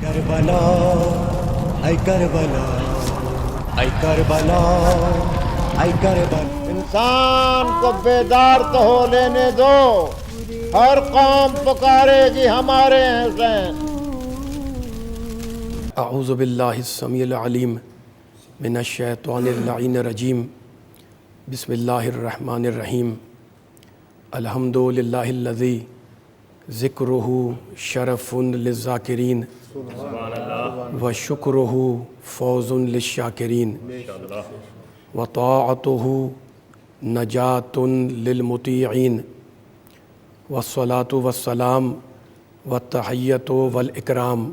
کربلا اے کربلا اے کربلا اے کربلا. انسان کو بیدار تو ہو لینے دو، ہر قوم پکارے گی ہمارے حسین. اعوذ باللہ السمیع العلیم من الشیطان اللعین الرجیم. بسم اللہ الرحمن الرحیم. الحمد للہ الذی ذکرہ شرف للذاکرین وشکرہ فوز للشاکرین وطاعتہ نجات للمطیعین والصلاة والسلام والتحیۃ والاکرام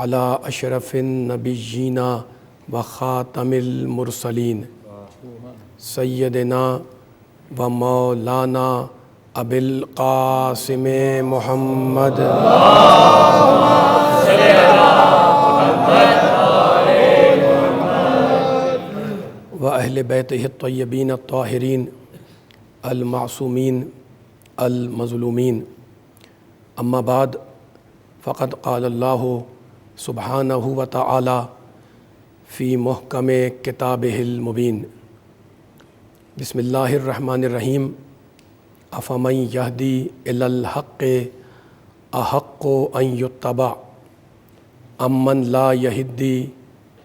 علی اشرف النبیین وخاتم المرسلین سیدنا و مولانا ابی القاسم محمد و اہل بیتہ الطیبین الطاہرین المعصومین المظلومین. اما بعد فقد قال اللہ سبحانہ و تعالی فی محکم کتابہ المبین. بسم اللہ الرحمن الرحیم. افمن یہدی الی الحق احق ان یتبع امن لا یہدی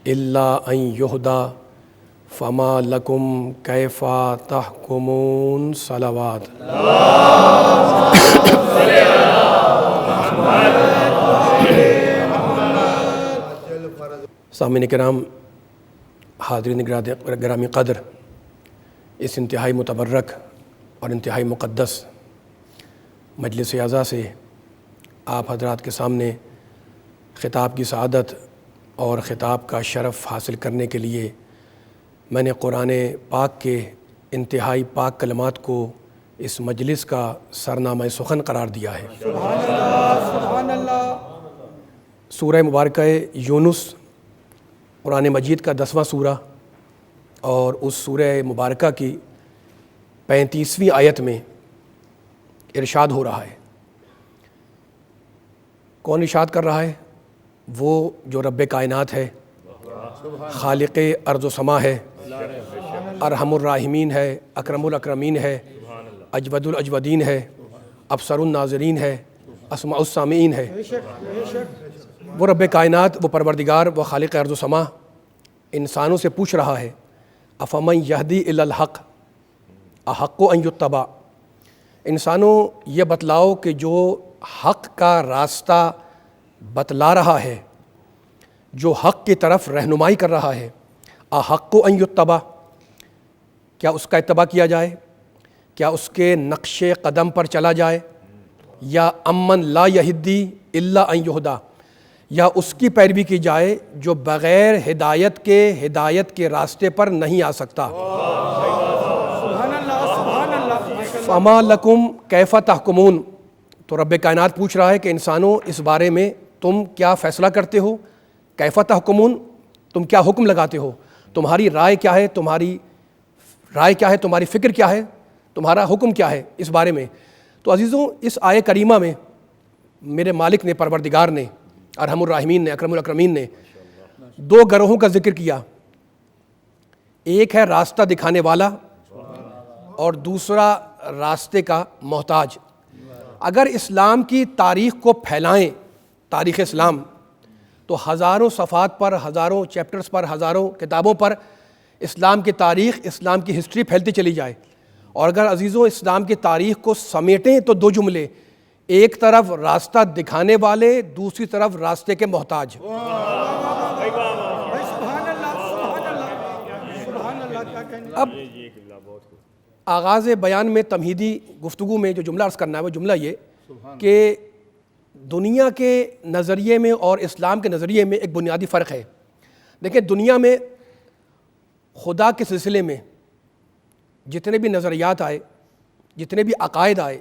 الا ان یہدی فما لکم کیف تحکمون. صلوات. سامعین کرام، حاضرین گرامی قدر، اس انتہائی متبرک اور انتہائی مقدس مجلس اعزا سے آپ حضرات کے سامنے خطاب کی سعادت اور خطاب کا شرف حاصل کرنے کے لیے میں نے قرآن پاک کے انتہائی پاک کلمات کو اس مجلس کا سرنامہ سخن قرار دیا ہے. سبحان اللہ سبحان اللہ. سورہ مبارکہ یونس قرآن مجید کا 10واں سورہ، اور اس سورہ مبارکہ کی 35ویں آیت میں ارشاد ہو رہا ہے. کون ارشاد کر رہا ہے؟ وہ جو رب کائنات ہے، خالق ارض و سما ہے، ارحم الراحمین ہے، اکرم الاکرمین ہے، اجود الاجودین ہے، ابصر الناظرین ہے، اسمع السامعین ہے. وہ رب کائنات، وہ پروردگار، وہ خالق ارض و سما انسانوں سے پوچھ رہا ہے، افمن یہدی الی الحق احق ان یتبع. انسانوں یہ بتلاؤ کہ جو حق کا راستہ بتلا رہا ہے، جو حق کی طرف رہنمائی کر رہا ہے، احق ان یتبع، کیا اس کا اتباع کیا جائے؟ کیا اس کے نقش قدم پر چلا جائے؟ یا امن لا یہدی الا ان یہدی، یا اس کی پیروی کی جائے جو بغیر ہدایت کے راستے پر نہیں آ سکتا؟ فما لکم کیف تحکمون. تو رب کائنات پوچھ رہا ہے کہ انسانوں اس بارے میں تم کیا فیصلہ کرتے ہو؟ کیف تحکمون، تم کیا حکم لگاتے ہو؟ تمہاری رائے کیا ہے؟ تمہاری فکر کیا ہے؟ تمہارا حکم کیا ہے اس بارے میں؟ تو عزیزوں، اس آیہ کریمہ میں میرے مالک نے، پروردگار نے، ارحم الراحمین نے، اکرم الاکرمین نے دو گروہوں کا ذکر کیا. ایک ہے راستہ دکھانے والا اور دوسرا راستے کا محتاج. اگر اسلام کی تاریخ کو پھیلائیں، تاریخ اسلام، تو ہزاروں صفحات پر، ہزاروں چیپٹرز پر، ہزاروں کتابوں پر اسلام کی تاریخ، اسلام کی ہسٹری پھیلتی چلی جائے. اور اگر عزیزوں اسلام کی تاریخ کو سمیٹیں تو دو جملے، ایک طرف راستہ دکھانے والے، دوسری طرف راستے کے محتاج. اب آغاز بیان میں تمہیدی گفتگو میں جو جملہ عرض کرنا ہے وہ جملہ یہ کہ دنیا کے نظریے میں اور اسلام کے نظریے میں ایک بنیادی فرق ہے. دیکھیں، دنیا میں خدا کے سلسلے میں جتنے بھی نظریات آئے، جتنے بھی عقائد آئے،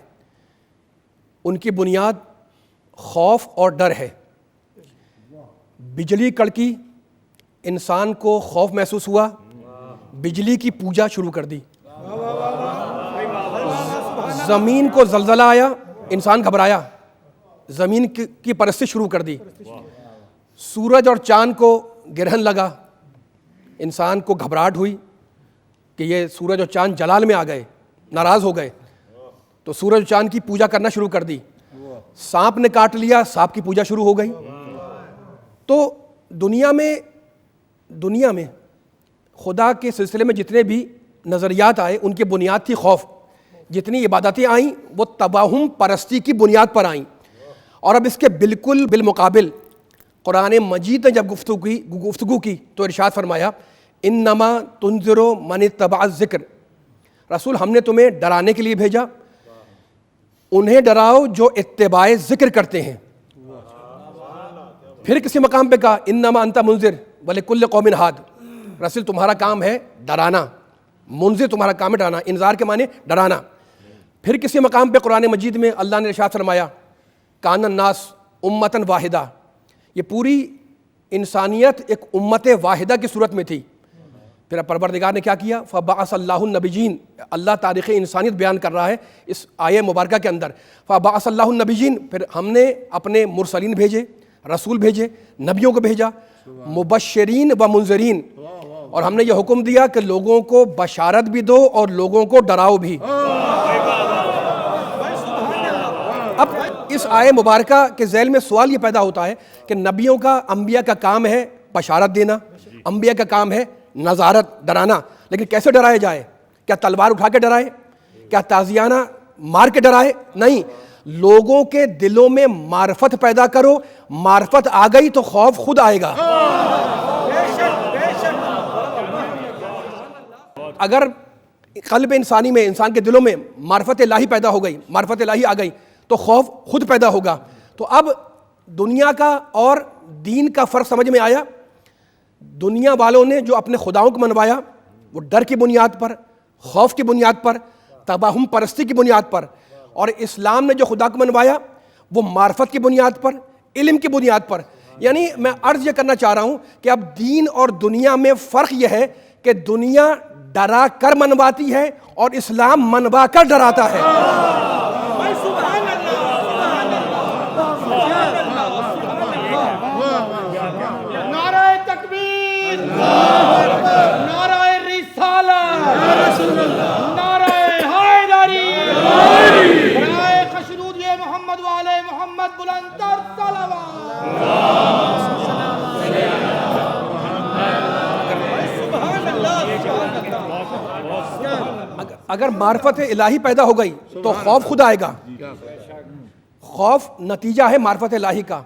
ان کی بنیاد خوف اور ڈر ہے. بجلی کڑکی، انسان کو خوف محسوس ہوا، بجلی کی پوجا شروع کر دی. زمین کو زلزلہ آیا، انسان گھبرایا، زمین کی پرستش شروع کر دی. سورج اور چاند کو گرہن لگا، انسان کو گھبراہٹ ہوئی کہ یہ سورج اور چاند جلال میں آ گئے، ناراض ہو گئے، تو سورج اور چاند کی پوجا کرنا شروع کر دی۔ سانپ نے کاٹ لیا، سانپ کی پوجا شروع ہو گئی۔ تو دنیا میں خدا کے سلسلے میں جتنے بھی نظریات آئے ان کی بنیاد تھی خوف۔ جتنی عبادتیں آئیں وہ تباہم پرستی کی بنیاد پر آئیں، اور اب اس کے بالکل بالمقابل قرآن مجید نے جب گفتگو کی تو ارشاد فرمایا انما تنذر من اتبع الذکر، رسول ہم نے تمہیں ڈرانے کے لیے بھیجا، انہیں ڈراؤ جو اتباع ذکر کرتے ہیں۔ پھر کسی مقام پہ کہا انما انت منذر ولکل قوم ہاد، رسول تمہارا کام ہے ڈرانا، منذر تمہارا کام ہے ڈرانا، انذار کے معنی ڈرانا۔ پھر کسی مقام پہ قرآن مجید میں اللہ نے ارشاد فرمایا کان الناس امتاً واحدہ، یہ پوری انسانیت ایک امت واحدہ کی صورت میں تھی۔ پھر پروردگار نے کیا کیا؟ فبعث اللہ النبیین، اللہ تاریخ انسانیت بیان کر رہا ہے اس آیہ مبارکہ کے اندر، فبعث اللہ النبیین، پھر ہم نے اپنے مرسلین بھیجے، رسول بھیجے، نبیوں کو بھیجا، مبشرین و منذرین، اور ہم نے یہ حکم دیا کہ لوگوں کو بشارت بھی دو اور لوگوں کو ڈراؤ بھی۔ اب اس آیہ مبارکہ کے ذیل میں سوال یہ پیدا ہوتا ہے کہ نبیوں کا، انبیاء کا کام ہے بشارت دینا، انبیاء کا کام ہے نظارت، ڈرانا، لیکن کیسے ڈرایا جائے؟ کیا تلوار اٹھا کے ڈرائے؟ کیا تازیانہ مار کے ڈرائے؟ نہیں، لوگوں کے دلوں میں معرفت پیدا کرو، معرفت آ گئی تو خوف خود آئے گا۔ اگر قلب انسانی میں، انسان کے دلوں میں معرفت الہی پیدا ہو گئی، معرفت الہی آ گئی تو خوف خود پیدا ہوگا۔ تو اب دنیا کا اور دین کا فرق سمجھ میں آیا۔ دنیا والوں نے جو اپنے خداؤں کو منوایا وہ ڈر کی بنیاد پر، خوف کی بنیاد پر، تباہم پرستی کی بنیاد پر، اور اسلام نے جو خدا کو منوایا وہ معرفت کی بنیاد پر، علم کی بنیاد پر۔ یعنی میں عرض یہ کرنا چاہ رہا ہوں کہ اب دین اور دنیا میں فرق یہ ہے کہ دنیا ڈرا کر منواتی ہے اور اسلام منوا کر ڈراتا ہے۔ نعرہ تکبیر، نعرہ رسالت، نعرہ حیدری، برائے خشنود محمد والے محمد بلند تر صلوات۔ اگر معرفت الہی پیدا ہو گئی تو خوف خود آئے گا۔ خوف نتیجہ ہے معرفت الہی کا۔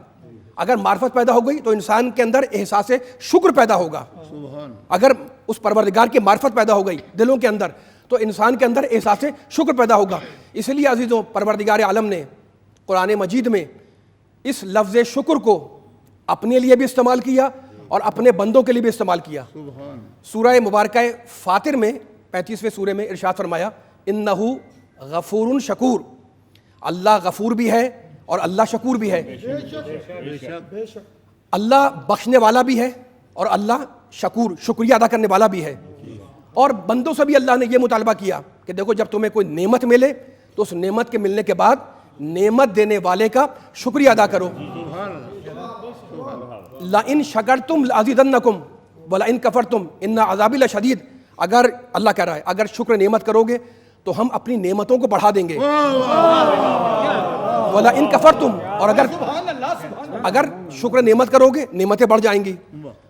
اگر معرفت پیدا ہو گئی تو انسان کے اندر احساس شکر پیدا ہوگا۔ اگر اس پروردگار کی معرفت پیدا ہو گئی دلوں کے اندر تو انسان کے اندر احساس شکر پیدا ہوگا۔ اس لیے عزیزوں، پروردگار عالم نے قرآن مجید میں اس لفظ شکر کو اپنے لیے بھی استعمال کیا اور اپنے بندوں کے لیے بھی استعمال کیا۔ سورہ مبارکہ فاطر میں 35ویں سورے میں ارشاد فرمایا انہو غفور شکور، اللہ غفور بھی ہے اور اللہ شکور بھی ہے۔ اللہ بخشنے والا بھی ہے اور اللہ شکور، شکریہ ادا کرنے والا بھی ہے۔ اور بندوں سے بھی اللہ نے یہ مطالبہ کیا کہ دیکھو جب تمہیں کوئی نعمت ملے تو اس نعمت کے ملنے کے بعد نعمت دینے والے کا شکریہ ادا کرو۔ لَإِن شَكَرْتُمْ لَأَزِيدَنَّكُمْ وَلَإِن كَفَرْتُمْ إِنَّ عَذَابِي لَشَدِيدٌ، اگر اللہ کہہ رہا ہے اگر شکر نعمت کرو گے تو ہم اپنی نعمتوں کو بڑھا دیں گے۔ وَلَإِن كَفَرْتُمْ، اور اگر شکر نعمت کرو گے نعمتیں بڑھ جائیں گی،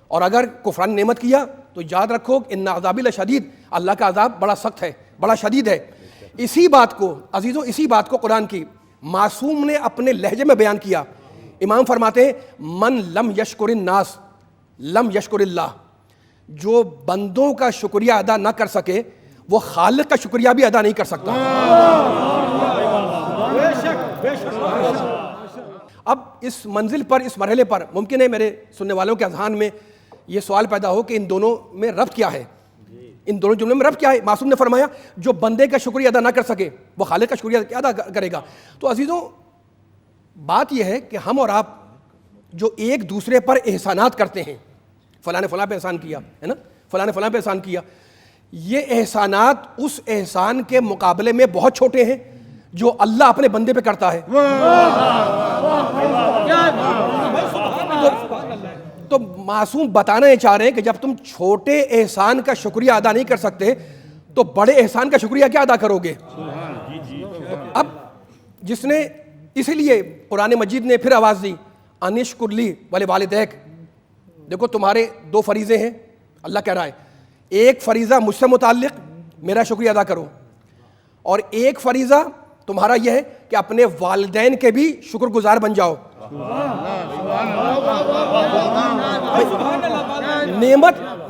اور اگر کفران نعمت کیا تو یاد رکھو ان عذابی لشدید، اللہ کا عذاب بڑا سخت ہے، بڑا شدید ہے۔ اسی بات کو عزیزوں، اسی بات کو قرآن کی معصوم نے اپنے لہجے میں بیان کیا۔ امام فرماتے ہیں من لم یشکر الناس لم یشکر اللہ، جو بندوں کا شکریہ ادا نہ کر سکے وہ خالق کا شکریہ بھی ادا نہیں کر سکتا۔ اب اس منزل پر، اس مرحلے پر ممکن ہے میرے سننے والوں کے اذہان میں یہ سوال پیدا ہو کہ ان دونوں میں ربط کیا ہے، ان دونوں جملوں میں ربط کیا ہے؟ معصوم نے فرمایا جو بندے کا شکریہ ادا نہ کر سکے وہ خالق کا شکریہ کیا ادا کرے گا؟ تو عزیزوں بات یہ ہے کہ ہم اور آپ جو ایک دوسرے پر احسانات کرتے ہیں، فلاں نے فلاں پہ احسان کیا ہے نا، فلاں نے فلاں پہ احسان کیا، یہ احسانات اس احسان کے مقابلے میں بہت چھوٹے ہیں جو اللہ اپنے بندے پہ کرتا ہے۔ تو معصوم بتانا یہ چاہ رہے ہیں کہ جب تم چھوٹے احسان کا شکریہ ادا نہیں کر سکتے تو بڑے احسان کا شکریہ کیا ادا کرو گے؟ اب جس نے اسی لیے قرآن مجید نے پھر آواز دی انشکر لی ولوالدیک. دیکھو تمہارے دو فریضے ہیں, اللہ کہہ رہا ہے ایک فریضہ مجھ سے متعلق میرا شکریہ ادا کرو, اور ایک فریضہ تمہارا یہ ہے کہ اپنے والدین کے بھی شکر گزار بن جاؤ.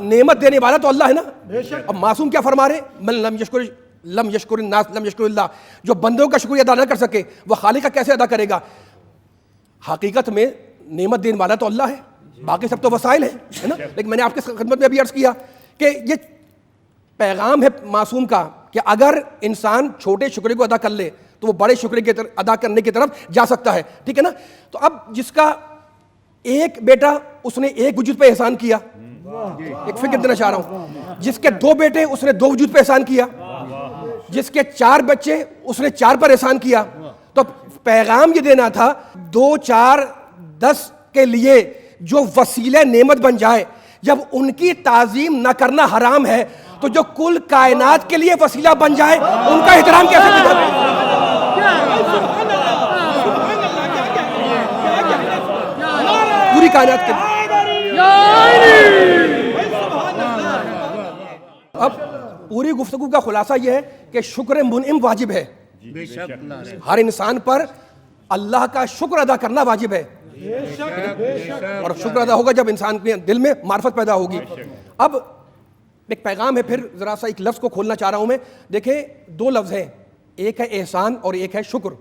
نعمت دینے والا تو اللہ ہے نا. اب معصوم کیا فرما رہے ہیں؟ من لم یشکر الناس لم یشکر اللہ. جو بندوں کا شکریہ ادا نہ کر سکے وہ خالق کا کیسے ادا کرے گا؟ حقیقت میں نعمت دینے والا تو اللہ ہے, باقی سب تو وسائل ہیں, ہے نا. لیکن میں نے آپ کی خدمت میں ابھی عرض کیا کہ یہ پیغام ہے معصوم کا کہ اگر انسان چھوٹے شکریہ کو ادا کر لے تو وہ بڑے شکریہ کے ادا کرنے کی طرف جا سکتا ہے, ٹھیک ہے نا. تو اب جس کا ایک بیٹا اس نے ایک وجود پہ احسان کیا, ایک فکر دینا چاہ رہا ہوں, جس کے دو بیٹے اس نے دو وجود پہ احسان کیا, جس کے 4 بچے اس نے 4 پر احسان کیا. تو پیغام یہ دینا تھا 2 4 10 کے لیے جو وسیلہ نعمت بن جائے, جب ان کی تعظیم نہ کرنا حرام ہے تو جو کل کائنات کے لیے وسیلہ بن جائے ان کا احترام کیسے کیا؟ پوری کائنات کے اب پوری گفتگو کا خلاصہ یہ ہے کہ شکر منعم واجب ہے, ہر انسان پر اللہ کا شکر ادا کرنا واجب ہے, اور شکر ادا ہوگا جب انسان کے دل میں معرفت پیدا ہوگی. اب ایک پیغام ہے, پھر ذرا سا ایک لفظ کو کھولنا چاہ رہا ہوں میں. دیکھیں 2 لفظ ہیں, ایک ہے احسان اور ایک ہے شکر.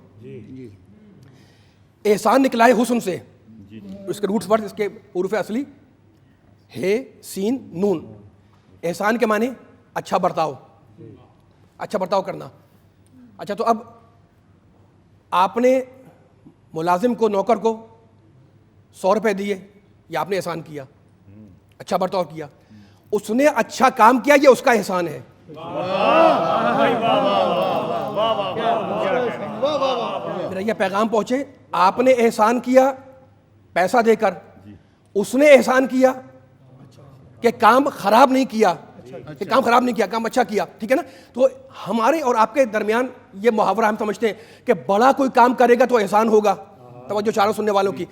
احسان نکلا ہے حسن سے, اس کے روٹس ورڈ اس کے حروف اصلی ہے سین نون. احسان کے معنی اچھا برتاؤ, اچھا برتاؤ کرنا. اچھا تو اب آپ نے ملازم کو, نوکر کو 100 روپے دیے, یہ آپ نے احسان کیا, اچھا برتاؤ کیا. اس نے اچھا کام کیا, یہ اس کا احسان ہے. میرا یہ پیغام پہنچے, آپ نے احسان کیا پیسہ دے کر, اس نے احسان کیا کہ کام خراب نہیں کیا, کہ کام خراب نہیں کیا, کام اچھا کیا, ٹھیک ہے نا. تو ہمارے اور آپ کے درمیان یہ محاورہ ہم سمجھتے ہیں کہ بڑا کوئی کام کرے گا تو احسان ہوگا. توجہ چاروں سننے والوں کی,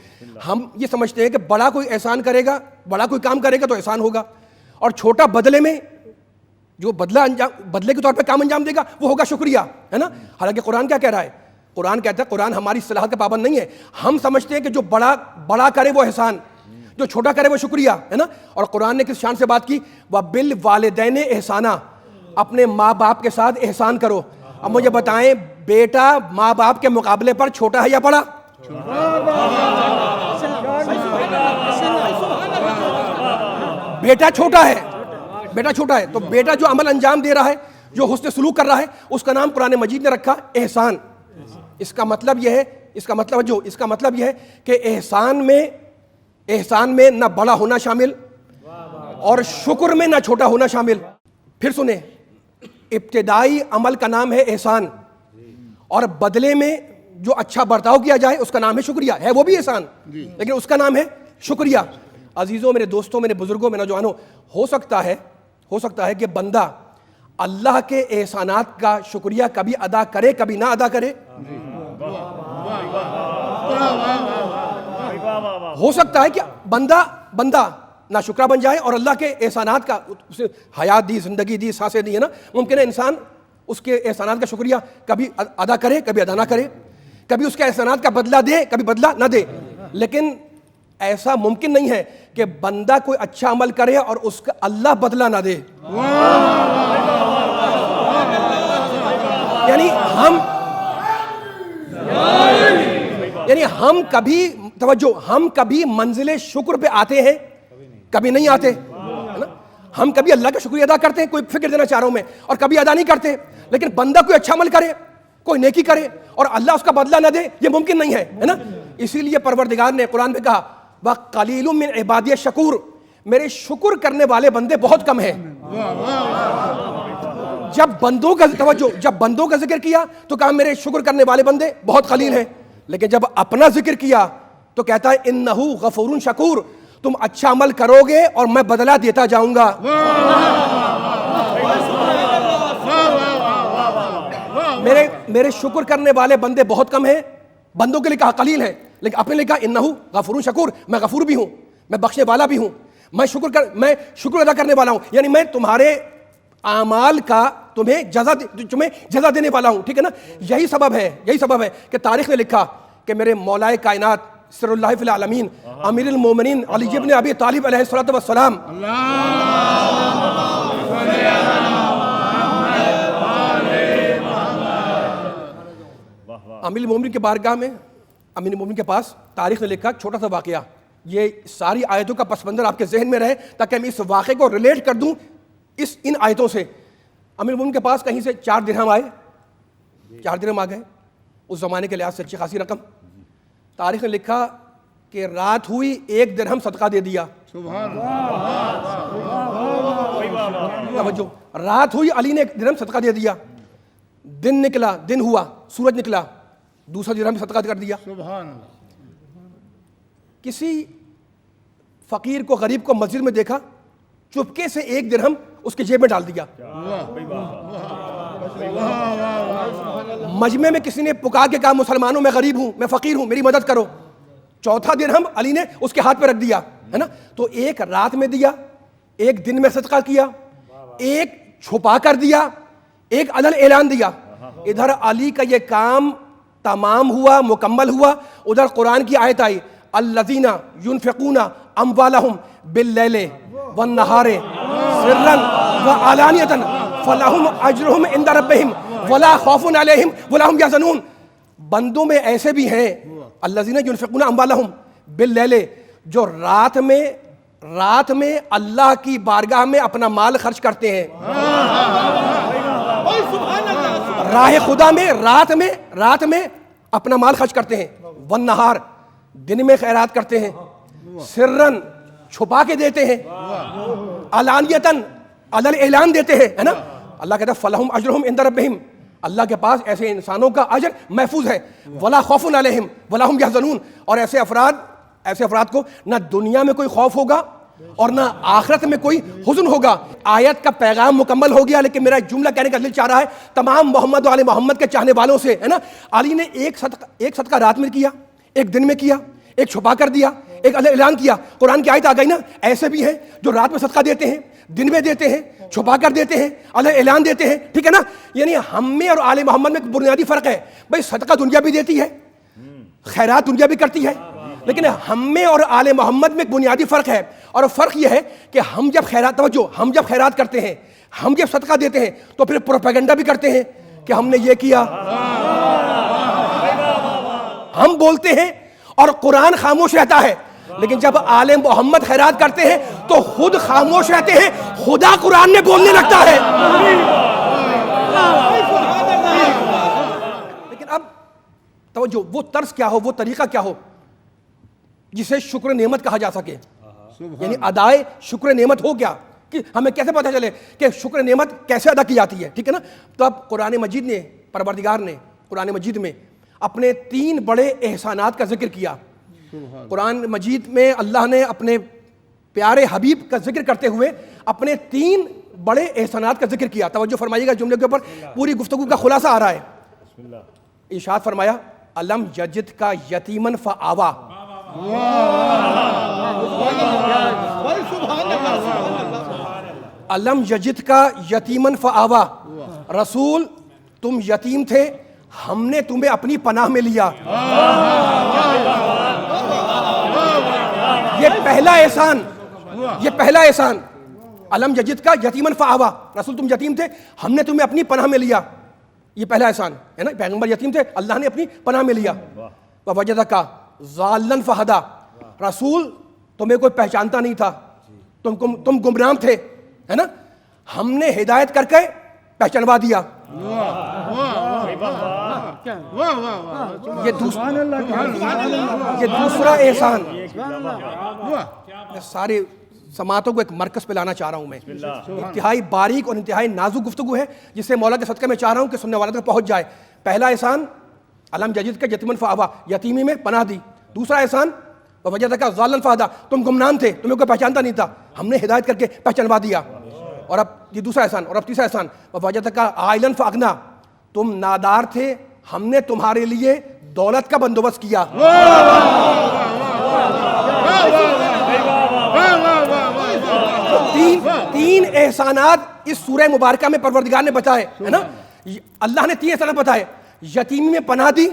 ہم یہ سمجھتے ہیں کہ بڑا کوئی احسان کرے گا, بڑا کوئی کام کرے گا تو احسان ہوگا, اور چھوٹا بدلے میں جو بدلے کے طور پہ کام انجام دے گا وہ ہوگا شکریہ, ہے نا. حالانکہ قرآن کیا کہہ رہا ہے؟ قرآن کہتا ہے, قرآن ہماری اصطلاحات کا پابند نہیں ہے. ہم سمجھتے ہیں کہ جو بڑا کرے وہ احسان, جو چھوٹا کرے وہ شکریہ, ہے نا. اور قرآن نے کس شان سے بات کی؟ وَبِالْوَالِدَيْنِ احسانًا, اپنے ماں باپ کے ساتھ احسان کرو. اب مجھے بتائیں بیٹا ماں باپ کے مقابلے پر چھوٹا ہے یا بڑا؟ بیٹا چھوٹا ہے, بیٹا چھوٹا ہے. تو بیٹا جو عمل انجام دے رہا ہے, جو حسن سلوک کر رہا ہے, اس کا نام قرآن مجید نے رکھا احسان. اس کا مطلب یہ ہے, اس کا مطلب یہ ہے کہ احسان میں نہ بڑا ہونا شامل اور شکر میں نہ چھوٹا ہونا شامل. پھر سنیں, ابتدائی عمل کا نام ہے احسان, اور بدلے میں جو اچھا برتاؤ کیا جائے اس کا نام ہے شکریہ. ہے وہ بھی احسان, لیکن اس کا نام ہے شکریہ. عزیزوں, میرے دوستوں, میرے بزرگوں, میرے نوجوانوں, ہو سکتا ہے کہ بندہ اللہ کے احسانات کا شکریہ کبھی ادا کرے کبھی نہ ادا کرے. ہو سکتا ہے کہ بندہ نہ شکرہ بن جائے اور اللہ کے احسانات کا, اسے حیات دی, زندگی دی, سانسیں دی, ہے نا. ممکن ہے انسان اس کے احسانات کا شکریہ کبھی ادا کرے کبھی ادا نہ کرے, کبھی اس کے احسانات کا بدلہ دے کبھی بدلہ نہ دے. لیکن ایسا ممکن نہیں ہے کہ بندہ کوئی اچھا عمل کرے اور اس کا اللہ بدلہ نہ دے. یعنی ہم کبھی منزل شکر پہ آتے ہیں کبھی نہیں آتے, ہے نا. ہم کبھی اللہ کا شکریہ ادا کرتے ہیں, کوئی فکر دینا چاہ رہا ہوں میں, اور کبھی ادا نہیں کرتے. لیکن بندہ کوئی اچھا عمل کرے, کوئی نیکی کرے اور اللہ اس کا بدلہ نہ دے, یہ ممکن نہیں ہے, ہے نا. اسی لیے پروردگار نے قرآن میں کہا وَقَلِيلٌ مِّنْ عِبَادِيَ الشَّكُورُ, میرے شکر کرنے والے بندے بہت کم ہیں. جب بندوں کا ذکر کیا تو کہا میرے شکر کرنے والے بندے بہت قلیل ہیں. لیکن جب اپنا ذکر کیا تو کہتا ہے اِنَّهُ غَفُورٌ شَكُورٌ, تم اچھا عمل کرو گے اور میں بدلہ دیتا جاؤں گا. میرے شکر کرنے والے بندے بہت کم ہیں. بندوں کے لیے کہا قلیل ہے, لیکن اپنے لیے کہا انہو غفور شکور, میں غفور بھی ہوں, میں بخشنے والا بھی ہوں, میں شکر ادا کرنے والا ہوں. یعنی میں تمہارے اعمال کا تمہیں جزا دینے والا ہوں. ٹھیک ہے نا. یہی سبب ہے کہ تاریخ نے لکھا کہ میرے مولا کائنات سر اللہ فی العالمین امیر المومنین علی ابن ابی طالب علیہ الصلوۃ والسلام امیر المومنین کے بارگاہ میں, امیر المومنین کے پاس تاریخ نے لکھا چھوٹا سا واقعہ, یہ ساری آیتوں کا پس منظر آپ کے ذہن میں رہے تاکہ میں اس واقعے کو ریلیٹ کر دوں ان آیتوں سے. امیر المومنین کے پاس کہیں سے 4 درہم آئے, 4 درہم آ گئے, اس زمانے کے لحاظ سے اچھی خاصی رقم. تاریخ نے لکھا کہ رات ہوئی 1 درہم صدقہ دے دیا. توجہ, رات ہوئی علی نے 1 درہم صدقہ دے دیا. دن نکلا, دن ہوا, سورج نکلا, دوسرا درہم صدقہ کر دیا. کسی فقیر کو, غریب کو مسجد میں دیکھا, چپکے سے 1 درہم اس کے جیب میں ڈال دیا. مجمع میں کسی نے پکار کے کہا مسلمانوں میں غریب ہوں, میں فقیر ہوں, میری مدد کرو. 4تھا درہم علی نے اس کے ہاتھ پہ رکھ دیا, ہے نا. تو 1 رات میں دیا, 1 دن میں صدقہ کیا, 1 چھپا کر دیا, 1 علن اعلان دیا. ادھر علی کا یہ کام تمام ہوا, مکمل ہوا. ادھر قرآن کی آیت آئی الذین ينفقون اموالهم باللیل والنہار سرا وعلانیۃ فلہم اجرہم عند ربہم ولا خوف علیہم ولا هم یحزنون. بندوں میں ایسے بھی ہیں الذین ينفقون اموالهم باللیل, جو رات میں اللہ کی بارگاہ میں اپنا مال خرچ کرتے ہیں, راہ خدا میں رات میں اپنا مال خرچ کرتے ہیں. والنہار, دن میں خیرات کرتے ہیں. سرن, چھپا کے دیتے ہیں. علانیتاً, علن اعلان دیتے ہیں, ہے نا. اللہ کہتا ہے فلہم اجرہم عند ربہم, اللہ کے پاس ایسے انسانوں کا اجر محفوظ ہے. ولا خوف علیہم ولا هم یحزنون, اور ایسے افراد کو نہ دنیا میں کوئی خوف ہوگا اور نہ آخرت میں کوئی حزن ہوگا. آیت کا پیغام مکمل ہو گیا, لیکن میرا ایک جملہ کہنے کا دل چاہ رہا ہے تمام محمد و آل محمد کے چاہنے والوں سے, ہے نا. علی نے ایک صدقہ رات میں کیا, 1 دن میں کیا, 1 چھپا کر دیا, 1 اعلان کیا. قرآن کی آیت آ گئی نا, ایسے بھی ہیں جو رات میں صدقہ دیتے ہیں, دن میں دیتے ہیں, چھپا کر دیتے ہیں, اعلان دیتے ہیں. ٹھیک ہے نا. یعنی ہم میں اور آل محمد میں ایک بنیادی فرق ہے. بھائی صدقہ دنیا بھی دیتی ہے, خیرات دنیا بھی کرتی ہے, لیکن ہم میں اور آل محمد میں ایک بنیادی فرق ہے. اور فرق یہ ہے کہ ہم جب خیرات کرتے ہیں, ہم جب صدقہ دیتے ہیں, تو پھر پروپیگنڈا بھی کرتے ہیں کہ ہم نے یہ کیا. ہم بولتے ہیں اور قرآن خاموش رہتا ہے, لیکن جب آل محمد خیرات کرتے ہیں تو خود خاموش رہتے ہیں, خدا قرآن میں بولنے لگتا ہے. لیکن اب توجہ, وہ طرز کیا ہو, وہ طریقہ کیا ہو جسے شکر نعمت کہا جا سکے. یعنی ادائے شکر نعمت ہو کیا, کہ ہمیں کیسے پتہ چلے کہ شکر نعمت کیسے ادا کی جاتی ہے. ٹھیک ہے نا. تو اب قرآن مجید نے, پروردگار نے قرآن مجید میں اپنے 3 بڑے احسانات کا ذکر کیا. قرآن مجید میں اللہ نے اپنے پیارے حبیب کا ذکر کرتے ہوئے اپنے 3 بڑے احسانات کا ذکر کیا. توجہ فرمائیے گا, جملے کے اوپر پوری گفتگو کا خلاصہ آ رہا ہے. ارشاد فرمایا الم یجد کا یتیمن فآوا, الم یجد کا یتیمن فآوا, رسول تم یتیم تھے, ہم نے تمہیں اپنی پناہ میں لیا. یہ پہلا احسان, الم یجد کا یتیمن فآوا, رسول تم یتیم تھے, ہم نے تمہیں اپنی پناہ میں لیا. یہ پہلا احسان ہے نا, پیغمبر یتیم تھے, اللہ نے اپنی پناہ میں لیا. ووجدک ضالا فہدا, رسول تمہیں کوئی پہچانتا نہیں تھا, تم گمراہ تھے, ہے نا, ہم نے ہدایت کر کے پہچانوا دیا. یہ دوسرا احسان. سارے سماعتوں کو ایک مرکز پہ لانا چاہ رہا ہوں میں. انتہائی باریک اور انتہائی نازک گفتگو ہے جسے مولا کے صدقے میں چاہ رہا ہوں کہ سننے والوں تک پہنچ جائے. پہلا احسان الم یجد کا یتیمن فآوا, یتیمی میں پناہ دی. دوسرا احسان ووجدک ضالا فہدی، تم گمنام تھے، تمہیں کوئی پہچانتا نہیں تھا، ہم نے ہدایت کر کے پہچانوا دیا. اور اب یہ دوسرا احسان، اور اب تیسرا احسان، ووجدک عائلا فاغنی، تم نادار تھے، ہم نے تمہارے لیے دولت کا بندوبست کیا. تین احسانات اس سورہ مبارکہ میں پروردگار نے بتائے ہے نا. اللہ نے 3 احسانات بتائے، یتیمی میں پناہ دی،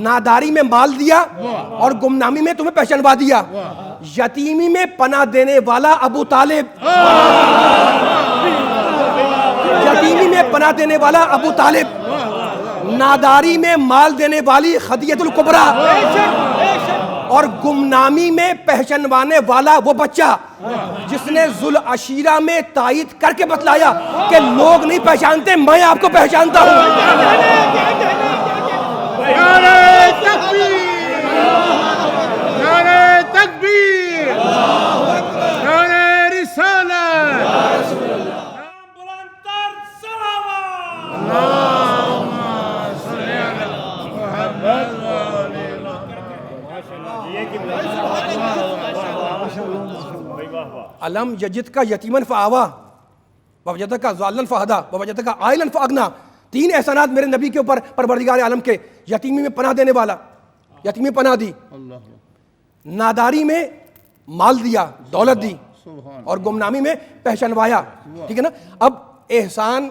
ناداری میں مال دیا، اور گمنامی میں تمہیں پہچانوا دیا. یتیمی میں پناہ دینے والا ابو طالب، یتیمی میں پناہ دینے والا ابو طالب، ناداری میں مال دینے والی خدیجہ الکبریٰ، اور گمنامی میں پہچانوانے والا وہ بچہ جس نے ذوالعشیرہ میں تائید کر کے بتلایا کہ لوگ نہیں پہچانتے، میں آپ کو پہچانتا ہوں. نعرہ تکبیر، نعرہ تکبیر، نعرہ رسالت. علم یجدک یتیما فآوی ووجدک ضالا فہدی ووجدک عائلا فاغنی. 3 احسانات میرے نبی کے اوپر پروردگار عالم کے. یتیمی میں پناہ دینے والا، یتیمی میں پناہ دی، ناداری میں مال دیا، دولت دی، اور گمنامی میں پہچانوایا. ٹھیک ہے نا. اب احسان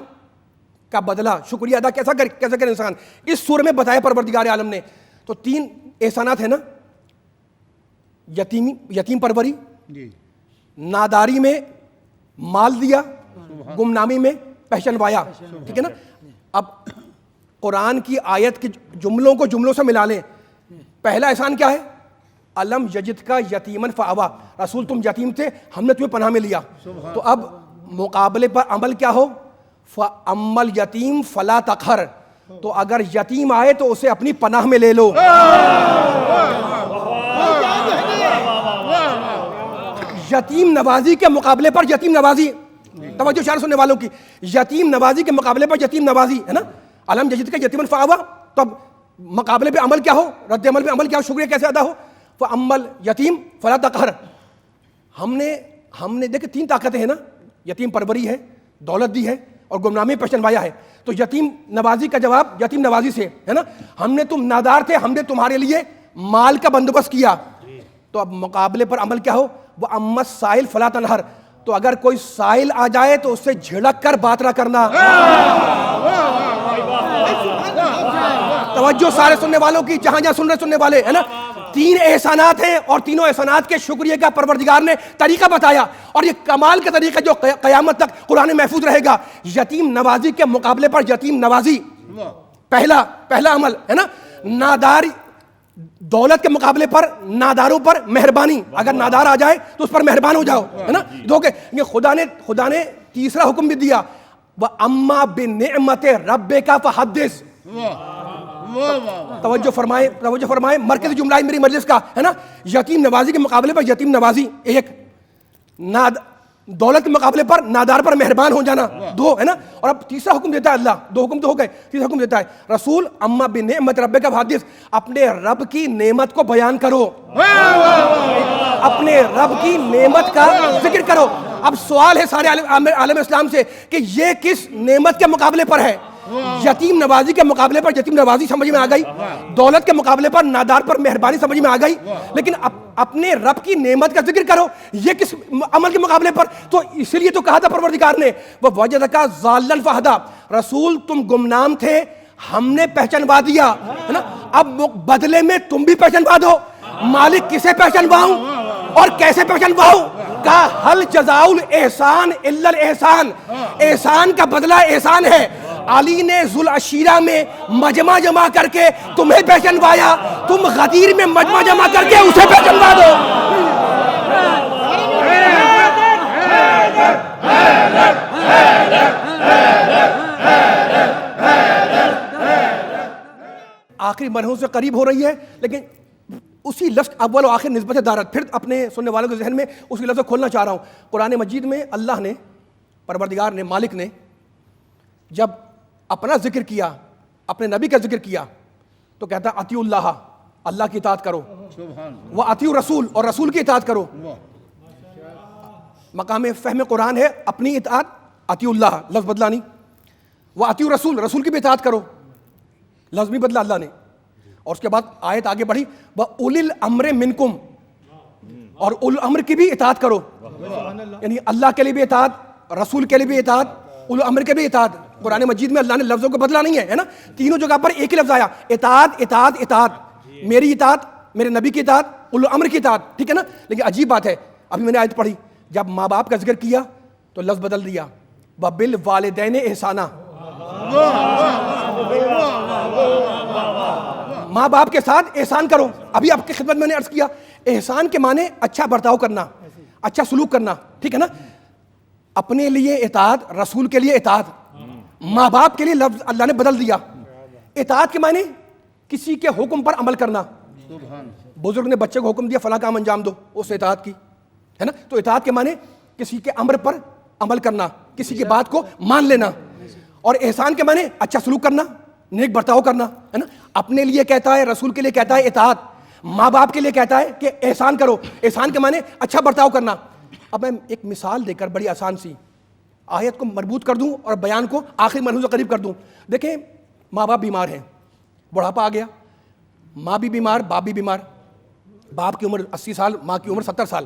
کا بدلہ، شکریہ ادا کیسا کرے انسان، اس سورہ میں بتایا پروردگار عالم نے. تو 3 احسانات ہیں نا، یتیم پروری، ناداری میں مال دیا، گمنامی میں پہچانوایا. ٹھیک ہے نا. اب قرآن کی آیت کے جملوں کو جملوں سے ملا لیں. پہلا احسان کیا ہے؟ علم یجدک یتیما فآوی، رسول تم یتیم تھے، ہم نے تمہیں پناہ میں لیا. تو اب مقابلے پر عمل کیا ہو؟ فَأَمَّا الْيَتِيمُ فَلَا تَقْهَرْ، تو اگر یتیم آئے تو اسے اپنی پناہ میں لے لو. یتیم نوازی کے مقابلے پر یتیم نوازی، توجہ شعر سننے والوں کی، یتیم نوازی کے مقابلے پر یتیم نوازی ہے نا. علم یجدک یتیما فآوی، تو اب مقابلے پہ عمل کیا ہو، رد عمل پہ عمل کیا ہو، شکریہ کیسے ادا ہو؟ فَأَمَّا الْيَتِيمُ فَلَا تَقْهَرْ. ہم نے دیکھیں 3 طاقتیں ہیں نا، یتیم پروری ہے، دولت دی ہے، اور گمنامی پہچانوایا ہے. تو یتیم نوازی کا جواب یتیم نوازی سے ہے نا. ہم نے تم نادار تھے، ہم نے تمہارے لیے مال کا بندوبست کیا. تو اب مقابلے پر عمل کیا ہو؟ وَأَمَّا السَّائِلَ فَلَا تَنْهَرْ، تو اگر کوئی سائل آ جائے تو اس سے جھڑک کر بات نہ کرنا. توجہ سارے سننے والوں کی، جہاں جہاں سن رہے سننے والے ہے نا. 3 احسانات ہیں، اور تینوں احسانات کے شکریہ کا پروردگار نے طریقہ بتایا، اور یہ کمال کا طریقہ جو قیامت تک قرآن میں محفوظ رہے گا. یتیم نوازی کے مقابلے پر یتیم نوازی، پہلا عمل ہے نا. ناداری، دولت کے مقابلے پر ناداروں پر مہربانی، اگر نادار آ جائے تو اس پر مہربان ہو جاؤ ہے نا. یہ خدا نے تیسرا حکم بھی دیا، وَأَمَّا بِنِعْمَةِ رَبِّكَ فَحَدِّثْ. توجہ فرمائیں، مرکزی جملہ میری مجلس کا ہے نا. یتیم نوازی کے مقابلے پر یتیم نوازی 1، دولت کے مقابلے پر نادار پر مہربان ہو جانا 2 ہے نا. اور اب تیسرا حکم دیتا ہے اللہ، 2 حکم تو ہو گئے، تیسرا حکم دیتا ہے رسول اما بنعمت ربک فحدث، اپنے رب کی نعمت کو بیان کرو، اپنے رب کی نعمت کا ذکر کرو. اب سوال ہے سارے عالم اسلام سے کہ یہ کس نعمت کے مقابلے پر ہے؟ یتیم نوازی کے مقابلے پر یتیم نوازی سمجھ میں آ گئی، دولت کے مقابلے پر نادار پر مہربانی سمجھ میں آ گئی، لیکن اپنے رب کی نعمت کا ذکر کرو یہ کس عمل کے مقابلے پر؟ تو اس لیے تو کہا تھا پروردگار نے وَوَجَدَكَ ضَالًّا فَهَدَىٰ، رسول تم گمنام تھے، ہم نے پہچانوا دیا ہے نا. اب بدلے میں تم بھی پہچانوا دو. مالک کسے پہچانواؤں اور کیسے پہچانواؤں؟ کہا حل جزاء الاحسان الا الاحسان، احسان کا بدلہ احسان ہے. علی نے ذوالعشیرہ میں مجمع جمع کر کے تمہیں پہچانوایا، تم غدیر میں مجمع جمع کر کے اسے پہچانوا دو. آخری مرحلوں سے قریب ہو رہی ہے، لیکن اسی لفظ اول و آخر نسبت دارت پھر اپنے سننے والوں کے ذہن میں اسی لفظ کھولنا چاہ رہا ہوں. قرآن مجید میں اللہ نے، پروردگار نے، مالک نے جب اپنا ذکر کیا، اپنے نبی کا ذکر کیا تو کہتا اطیعوا اللہ اللہ کی اطاعت کرو، وہ اطیعوا رسول، اور رسول کی اطاعت کرو. مقام فہم قرآن ہے اپنی اطاعت، اطیعوا اللہ لفظ بدلا نہیں، وہ اطیعوا رسول، رسول کی بھی اطاعت کرو، لفظ بھی بدلا اللہ نے. اور اس کے بعد آیت آگے بڑھی وَأُولِي الْأَمْرِ مِنْكُمْ، اور اول الامر کی بھی اطاعت کرو. یعنی اللہ کے لیے بھی اطاعت، رسول کے لیے بھی اطاعت، اول الامر کے بھی اطاعت. قرآن مجید میں اللہ نے لفظوں کو بدلا نہیں ہے نا، تینوں جگہ پر ایک ہی لفظ آیا، اطاعت اطاعت اطاعت، میری اطاعت، میرے نبی کی اطاعت، اول الامر کی اطاعت. ٹھیک ہے نا. لیکن عجیب بات ہے، ابھی میں نے آیت پڑھی، جب ماں باپ کا ذکر کیا تو لفظ بدل دیا، وَبِالْوَالِدَيْنِ احسانا، ماں باپ کے ساتھ احسان کرو. ابھی آپ کی خدمت میں نے عرض کیا، احسان کے معنی اچھا برتاؤ کرنا، اچھا سلوک کرنا. ٹھیک ہے نا. اپنے لیے اطاعت، رسول کے لیے اطاعت، ماں باپ کے لیے لفظ اللہ نے بدل دیا. اطاعت کے معنی کسی کے حکم پر عمل کرنا. بزرگ نے بچے کو حکم دیا فلاں کام انجام دو، اس نے اطاعت کی ہے نا. تو اطاعت کے معنی کسی کے امر پر عمل کرنا، کسی کی بات کو مان لینا. اور احسان کے معنی اچھا سلوک کرنا، نیک برتاؤ کرنا ہے نا. اپنے لیے کہتا ہے، رسول کے لیے کہتا ہے اطاعت، ماں باپ کے لیے کہتا ہے کہ احسان کرو. احسان کے معنی اچھا برتاؤ کرنا. اب میں ایک مثال دے کر بڑی آسان سی آیت کو مربوط کر دوں اور بیان کو آخری مرحلے سے قریب کر دوں. دیکھیں، ماں باپ بیمار ہیں، بڑھاپا آ گیا، ماں بھی بیمار، باپ بھی بیمار. باپ کی عمر 80 سال، ماں کی عمر 70 سال،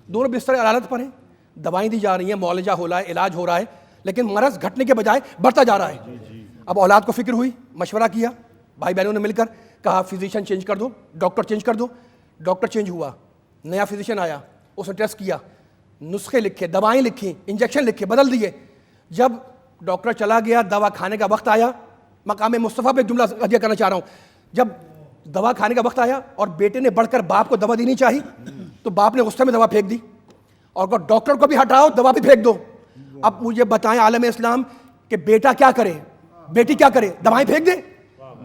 دونوں بستر عدالت پر ہیں، دوائیں دی جا رہی ہیں، معالجہ ہو رہا ہے، علاج ہو رہا ہے، لیکن مرض گھٹنے کے بجائے بڑھتا جا رہا ہے. اب اولاد کو فکر ہوئی، مشورہ کیا، بھائی بہنوں نے مل کر کہا فزیشین چینج کر دو، ڈاکٹر چینج کر دو. ڈاکٹر چینج ہوا، نیا فزیشین آیا، اس نے ٹیسٹ کیا، نسخے لکھے، دوائیں لکھی، انجیکشن لکھے، بدل دیے. جب ڈاکٹر چلا گیا، دوا کھانے کا وقت آیا، مقام مصطفیٰ پہ جملہ ہدیہ کرنا چاہ رہا ہوں. جب دوا کھانے کا وقت آیا اور بیٹے نے بڑھ کر باپ کو دوا دینی چاہی تو باپ نے غصے میں دوا پھینک دی، اور ڈاکٹر کو بھی ہٹاؤ، دوا بھی پھینک دو. اب مجھے بتائیں عالم اسلام کہ بیٹا کیا کرے، بیٹی کیا کرے؟ دوائیں پھینک دے،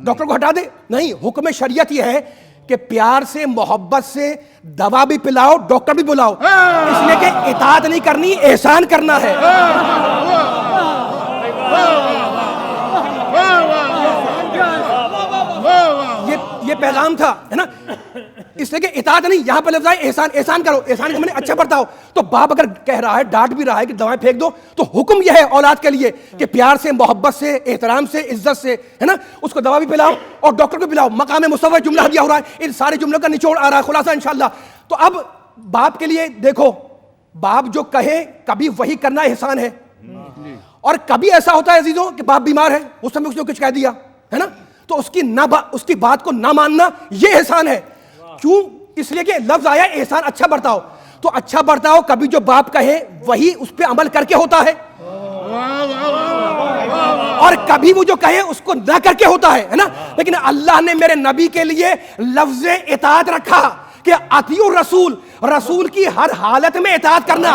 ڈاکٹر کو ہٹا دے؟ نہیں. حکم شریعت یہ ہے کہ پیار سے، محبت سے دوا بھی پلاؤ، ڈاکٹر بھی بلاؤ، اس لیے کہ اطاعت نہیں کرنی، احسان کرنا ہے. یہ پیغام تھا ہے نا. اس لیے کہ اطاعت نہیں، یہاں پہ لفظ ہے احسان. احسان کرو، احسان کے معنی اچھا برتاؤ. تو باپ اگر کہہ رہا ہے، ڈانٹ بھی رہا ہے کہ دوائیں پھینک دو، تو حکم یہ ہے اولاد کے لیے کہ پیار سے، محبت سے، احترام سے، عزت سے ہے نا اس کو دوا بھی پلاؤ اور ڈاکٹر کو پلاؤ. مقام مصطفیٰ جملہ ہدیہ ہو رہا ہے، ان سارے جملوں کا نچوڑ آ رہا ہے، خلاصہ انشاءاللہ. تو اب باپ کے لیے دیکھو، باپ جو کہے کبھی وہی کرنا احسان ہے. اور کبھی ایسا ہوتا ہے عزیزوں کہ باپ بیمار ہے، اس سمے اس نے کچھ کہہ دیا ہے نا، تو اس کی بات کو نہ ماننا یہ احسان ہے. کیوں؟ اس لیے کہ لفظ آیا احسان، اچھا برتاؤ. تو اچھا برتاؤ کبھی جو باپ کہے وہی اس پہ عمل کر کے ہوتا ہے، اور کبھی وہ جو کہے اس کو نہ کر کے ہوتا ہے نا. لیکن اللہ نے میرے نبی کے لیے لفظ اطاعت رکھا کہ اطیعوا الرسول، رسول کی ہر حالت میں اطاعت کرنا.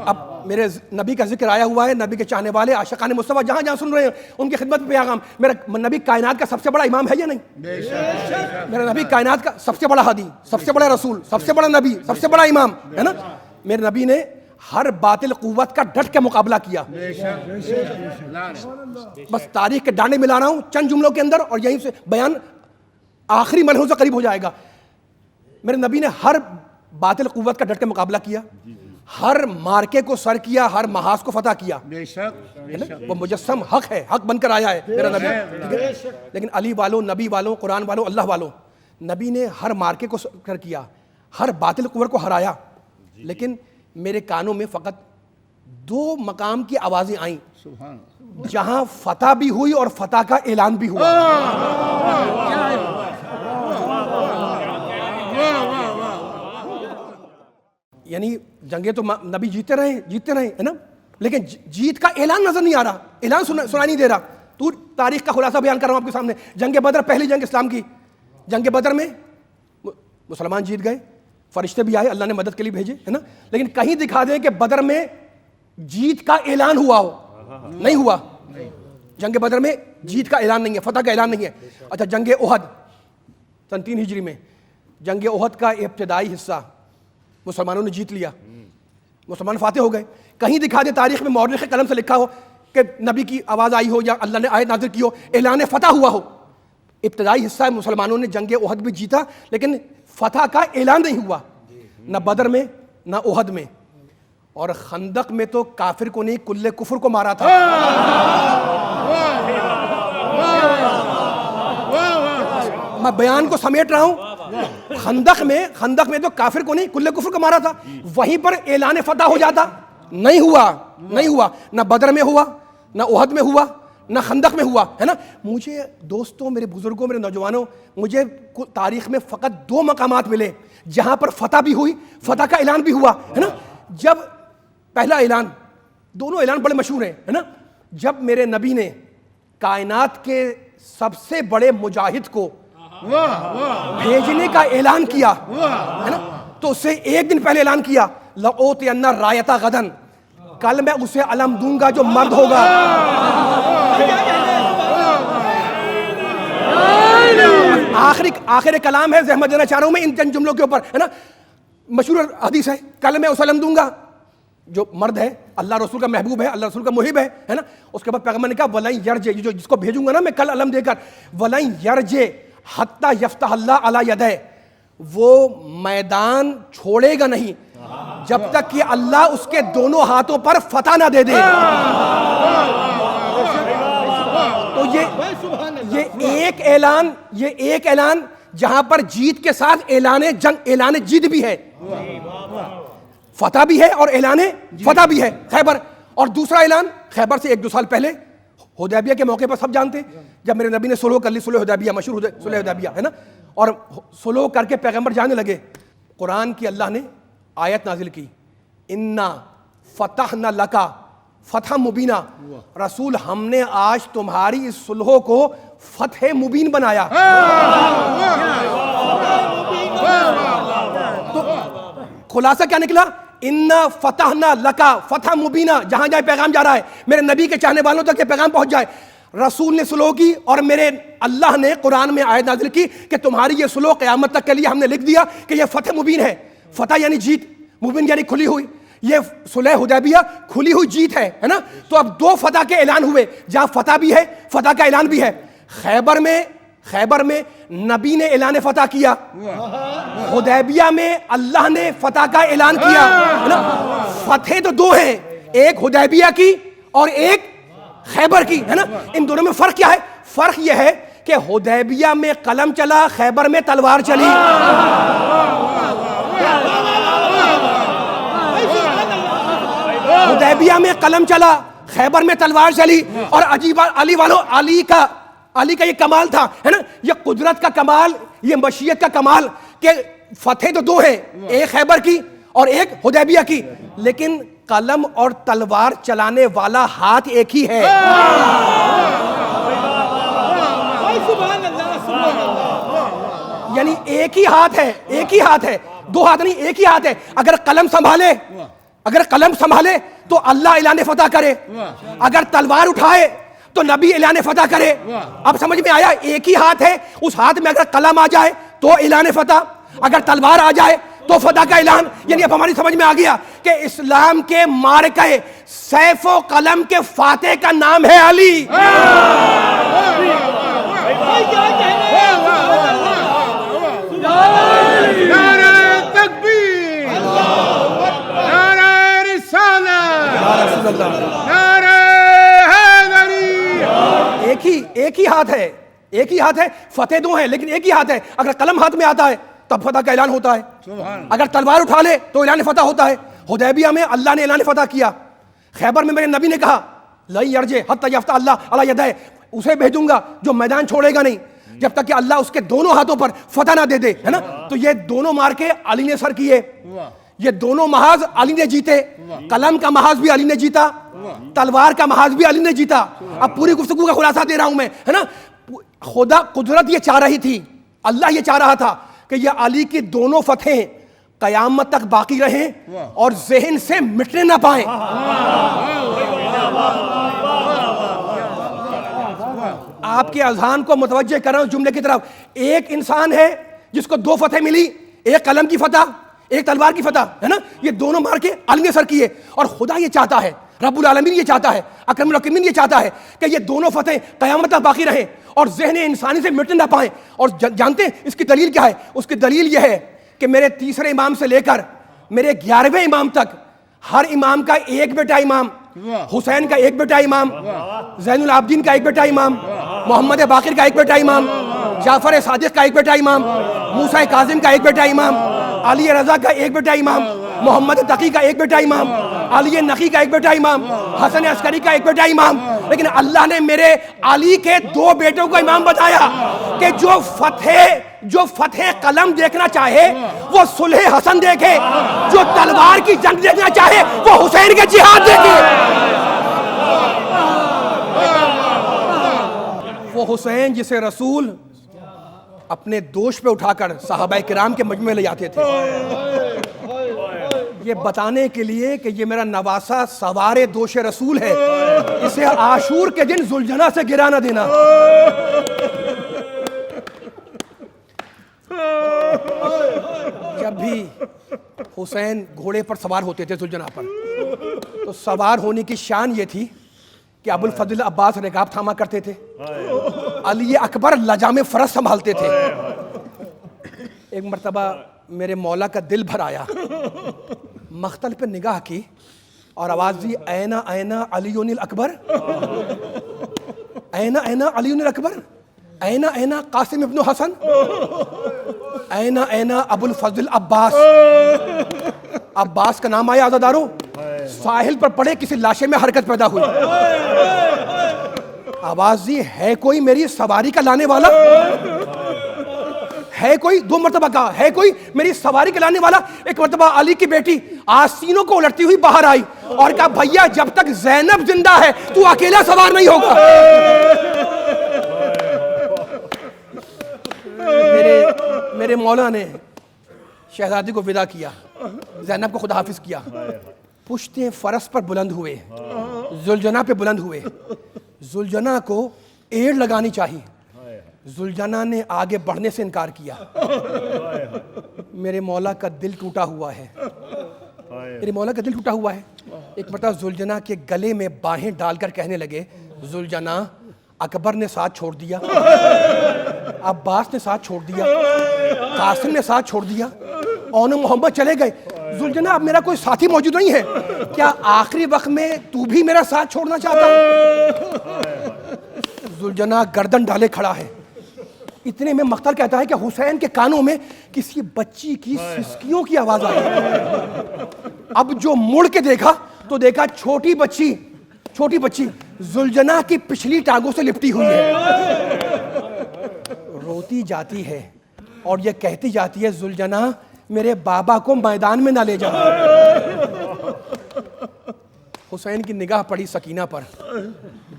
اب میرے نبی کا ذکر آیا ہوا ہے، نبی کے چاہنے والے عاشقان مصطفیٰ جہاں جہاں سن رہے ہیں ان کی خدمت میں پیغام. میرا نبی کائنات کا سب سے بڑا امام ہے یا نہیں؟ میرا نبی کائنات کا سب سے بڑا ہادی، سب سے بڑا رسول، سب سے بڑا نبی، سب سے بڑا امام ہے نا. میرے نبی نے ہر باطل قوت کا ڈٹ کے مقابلہ کیا. بس تاریخ کے ڈانڈے ملا رہا ہوں چند جملوں کے اندر، اور یہیں سے بیان آخری مرحلے سے قریب ہو جائے گا. میرے نبی نے ہر باطل قوت کا ڈٹ کے مقابلہ کیا، ہر مارکے کو سر کیا، ہر محاذ کو فتح کیا. وہ مجسم حق ہے، حق بن کر آیا ہے میرا نبی. لیکن علی والوں، نبی والوں، قرآن والوں، اللہ والوں، نبی نے ہر مارکے کو سر کیا، ہر باطل قوت کو ہرایا. لیکن میرے کانوں میں فقط 2 مقام کی آوازیں آئیں جہاں فتح بھی ہوئی اور فتح کا اعلان بھی ہوا. یعنی جنگیں تو نبی جیتے رہے ہے نا، لیکن جیت کا اعلان نظر نہیں آ رہا، اعلان سنا نہیں دے رہا. تو تاریخ کا خلاصہ بیان کر رہا ہوں آپ کے سامنے. جنگ بدر پہلی جنگ اسلام کی. جنگ بدر میں مسلمان جیت گئے، فرشتے بھی آئے، اللہ نے مدد کے لیے بھیجے ہے نا. لیکن کہیں دکھا دیں کہ بدر میں جیت کا اعلان ہوا ہو، نہیں ہوا. جنگ بدر میں جیت کا اعلان نہیں ہے، فتح کا اعلان نہیں ہے. اچھا، جنگ احد سن 3 ہجری میں، جنگ احد کا ابتدائی حصہ مسلمانوں نے جیت لیا، مسلمان فاتح ہو گئے. کہیں دکھا دے تاریخ میں مورخ کے قلم سے لکھا ہو کہ نبی کی آواز آئی ہو یا اللہ نے آیت نازل کی ہو، اعلان فتح ہوا ہو. ابتدائی حصہ مسلمانوں نے جنگ احد بھی جیتا لیکن فتح کا اعلان نہیں ہوا، نہ بدر میں نہ احد میں، اور خندق میں تو کافر کو نہیں کل کفر کو مارا تھا۔ میں بیان کو سمیٹ رہا ہوں، خندق میں تو کافر کو نہیں کل کفر کو مارا تھا، وہیں پر اعلان فتح ہو جاتا، نہیں ہوا، نہ بدر میں ہوا، نہ احد میں ہوا، نہ خندق میں ہوا، ہے نا۔ مجھے دوستوں، میرے بزرگوں، میرے نوجوانوں، مجھے تاریخ میں فقط 2 مقامات ملے جہاں پر فتح بھی ہوئی، فتح کا اعلان بھی ہوا، ہے نا۔ جب پہلا اعلان، دونوں اعلان بڑے مشہور ہیں، ہے نا، جب میرے نبی نے کائنات کے سب سے بڑے مجاہد کو بھیجنے کا اعلان کیا، ہے نا، تو اس سے 1 دن پہلے اعلان کیا لَأُوتِيَنَّ الرَّایَةَ غَدًا، کل میں اسے علم دوں گا جو مرد ہوگا۔ آخر کلام ہے، زحمت دینا چاہ رہا ہوں میں ان چند جملوں کے اوپر، ہے نا۔ مشہور حدیث ہے، کل میں اسے علم دوں گا جو مرد ہے، اللہ رسول کا محبوب ہے، اللہ رسول کا محب ہے نا۔ اس کے بعد پیغمبر نے کہا وَلَن يَرْجِعْ، جو جس کو بھیجوں گا نا میں کل علم دے کر، وَلَن يَرْجِعْ حَتَّى يَفْتَحَ اللَّهُ عَلَى يَدَيْهِ، وہ میدان چھوڑے گا نہیں جب تک کہ اللہ اس کے دونوں ہاتھوں پر فتح نہ دے دے۔ تو یہ ایک اعلان جہاں پر جیت کے ساتھ اعلان جیت بھی ہے، فتح بھی ہے اور اعلان فتح بھی ہے، خیبر۔ اور دوسرا اعلان خیبر سے 1-2 سال پہلے حدیبیہ کے موقع پر سب جانتے ہیں، جب میرے نبی نے صلح کر لی، صلح حدیبیہ، مشہور صلح حدیبیہ، ہے نا، اور صلح کر کے پیغمبر جانے لگے، قرآن کی اللہ نے آیت نازل کی، اِنَّا فَتَحْنَا لَكَ فتح مبینہ، رسول ہم نے آج تمہاری اس صلح کو فتح مبین بنایا۔ تو خلاصہ کیا نکلا؟ اِنَّا فَتَحْنَا لَكَ فتح مبینہ، جہاں جائے پیغام جا رہا ہے، میرے نبی کے چاہنے والوں تک یہ پیغام پہنچ جائے۔ رسول نے صلح کی اور میرے اللہ نے قرآن میں آیت نازل کی کہ تمہاری یہ صلح قیامت تک کے لیے ہم نے لکھ دیا کہ یہ فتح مبین ہے۔ فتح یعنی جیت، مبین یعنی کھلی ہوئی، یہ صلح حدیبیہ کھلی ہوئی جیت ہے نا۔ تو اب 2 فتح کے اعلان ہوئے، جہاں فتح بھی ہے، فتح کا اعلان بھی ہے۔ خیبر میں نبی نے اعلان فتح کیا، حدیبیہ میں اللہ نے فتح کا اعلان کیا، ہے نا۔ فتح تو 2 ہیں، ایک حدیبیہ کی اور ایک خیبر کی، ہے نا۔ ان دونوں میں فرق کیا ہے؟ فرق یہ ہے کہ حدیبیہ میں قلم چلا، خیبر میں تلوار چلی۔ حدیبیہ میں قلم چلا، خیبر میں تلوار چلی، اور عجیب علی کا یہ کمال تھا، ہے نا، یہ قدرت کا کمال، یہ مشیت کا کمال کہ فتح تو 2 ہیں، ایک خیبر کی اور ایک حدیبیہ کی، لیکن قلم اور تلوار چلانے والا ہاتھ ایک ہی ہے۔ یعنی ایک ہی ہاتھ ہے، 2 ہاتھ نہیں، ایک ہی ہاتھ ہے۔ اگر قلم سنبھالے تو اللہ اعلان فتح کرے، اگر تلوار اٹھائے تو نبی اعلان فتح کرے۔ اب سمجھ میں آیا؟ ایک ہی ہاتھ ہے، اس ہاتھ میں اگر قلم آ جائے تو اعلان فتح، اگر تلوار آ جائے تو فتح کا اعلان۔ یعنی اب ہماری سمجھ میں آ گیا کہ اسلام کے معرکہ سیف و قلم کے فاتح کا نام ہے علی۔ ایک ہی ہاتھ ہے، فتح 2 ہے لیکن ایک ہی ہاتھ ہے۔ اگر قلم ہاتھ میں آتا ہے تب فتح کا اعلان ہوتا ہے، اگر تلوار اٹھا لے تو اعلان فتح ہوتا ہے۔ حدیبیہ میں اللہ نے اعلان فتح کیا، خیبر میں میرے نبی نے کہا لَن يَرْجِعْ حَتَّى يَفْتَحَ اللَّهُ عَلَى يَدَيْهِ، اسے بھیجوں گا جو میدان چھوڑے گا نہیں جب تک کہ اللہ اس کے دونوں ہاتھوں پر فتح نہ دے دے، ہے نا۔ تو یہ دونوں مارکے علی نے سر کیے، یہ دونوں محاذ علی نے جیتے، قلم کا محاذ بھی علی نے جیتا، تلوار کا محاذ بھی علی نے جیتا۔ اب پوری گفتگو کا خلاصہ دے رہا ہوں میں، ہے نا۔ خدا قدرت یہ چاہ رہی تھی، اللہ یہ چاہ رہا تھا کہ یہ علی کی دونوں فتحیں قیامت تک باقی رہیں اور ذہن سے مٹنے نہ پائیں۔ آپ کے اذہان کو متوجہ کر رہا ہوں جملے کی طرف۔ ایک انسان ہے جس کو 2 فتح ملی، ایک قلم کی فتح، ایک تلوار کی فتح، ہے نا۔ یہ دونوں مار کے علی نے سر کیے، اور خدا یہ چاہتا ہے، رب العالمین یہ چاہتا ہے، اکرم الاکرمین یہ چاہتا ہے کہ یہ دونوں فتح قیامت تک باقی رہیں اور ذہن انسانی سے مٹ نہ پائیں. اور جانتے ہیں اس کی دلیل کیا ہے؟ اس کی دلیل یہ ہے کہ میرے تیسرے امام سے لے کر میرے 11ویں امام تک ہر امام کا ایک بیٹا امام، حسین کا ایک بیٹا امام، زین العابدین کا ایک بیٹا امام، محمد باقر کا ایک بیٹا امام، جعفر صادق کا ایک بیٹا امام، موسیٰ کاظم کا ایک بیٹا امام، علی رضا کا ایک بیٹا امام، محمد تقی کا ایک بیٹا امام، علی نقی کا ایک بیٹا امام، حسن عسکری کا ایک بیٹا امام. لیکن اللہ نے میرے علی کے 2 بیٹوں کو امام بتایا کہ جو فتح قلم دیکھنا چاہے وہ صلح حسن دیکھے، جو تلوار کی جنگ دیکھنا چاہے وہ حسین کے جہاد دیکھے. وہ حسین جسے رسول اپنے دوش پہ اٹھا کر صحابہ کرام کے مجمع میں لے جاتے تھے، یہ بتانے کے لیے کہ یہ میرا نواسہ سوار دوش رسول ہے، اسے عاشور کے دن ذوالجناح سے گرا نہ دینا. جب بھی حسین گھوڑے پر سوار ہوتے تھے ذوالجناح پر، تو سوار ہونے کی شان یہ تھی کہ ابو الفضل عباس رکاب تھاما کرتے تھے، علی اکبر لجام فرس سنبھالتے تھے. ایک مرتبہ میرے مولا کا دل بھر آیا، مختل پہ نگاہ کی اور آواز دی، اینا اینا علی الاکبر، اینا اینا علی الاکبر، اینا اینا قاسم ابن حسن، اینا اینا ابو الفضل عباس. عباس کا نام آیا عزاداروں، ساحل پر پڑے کسی لاشے میں حرکت پیدا ہوئی. آواز دی، ہے کوئی میری سواری کا لانے والا؟ ہے کوئی؟ 2 مرتبہ کہا، ہے کوئی میری سواری کا لانے والا؟ ایک مرتبہ علی کی بیٹی آستینوں کو الٹتی ہوئی باہر آئی اور کہا، بھیا جب تک زینب زندہ ہے تو اکیلا سوار نہیں ہوگا. میرے مولا نے شہزادی کو ودا کیا، زینب کو خدا حافظ کیا، پشتیں فرس پر بلند ہوئے، ذوالجناح پہ بلند ہوئے. ذوالجناح کو ایڑ لگانی چاہیے، ذوالجناح نے آگے بڑھنے سے انکار کیا. میرے مولا کا دل ٹوٹا ہوا ہے، میرے مولا کا دل ٹوٹا ہوا ہے. ایک مرتبہ ذوالجناح کے گلے میں باہیں ڈال کر کہنے لگے، ذوالجناح اکبر نے ساتھ چھوڑ دیا، عباس نے ساتھ چھوڑ دیا، قاسم نے ساتھ چھوڑ دیا، اون محمد چلے گئے، ذوالجناح اب میرا کوئی ساتھی موجود نہیں ہے، کیا آخری وقت میں تو بھی میرا ساتھ چھوڑنا چاہتا ہے؟ ذوالجناح گردن ڈالے کھڑا ہے. اتنے میں مختل کہتا ہے کہ حسین کے کانوں میں کسی بچی کی سسکیوں کی آواز آئی. اب جو مڑ کے دیکھا تو دیکھا چھوٹی بچی ذوالجناح کی پچھلی ٹانگوں سے لپٹی ہوئی ہے، روتی جاتی ہے اور یہ کہتی جاتی ہے، ذوالجناح میرے بابا کو میدان میں نہ لے جا. حسین کی نگاہ پڑی سکینہ پر،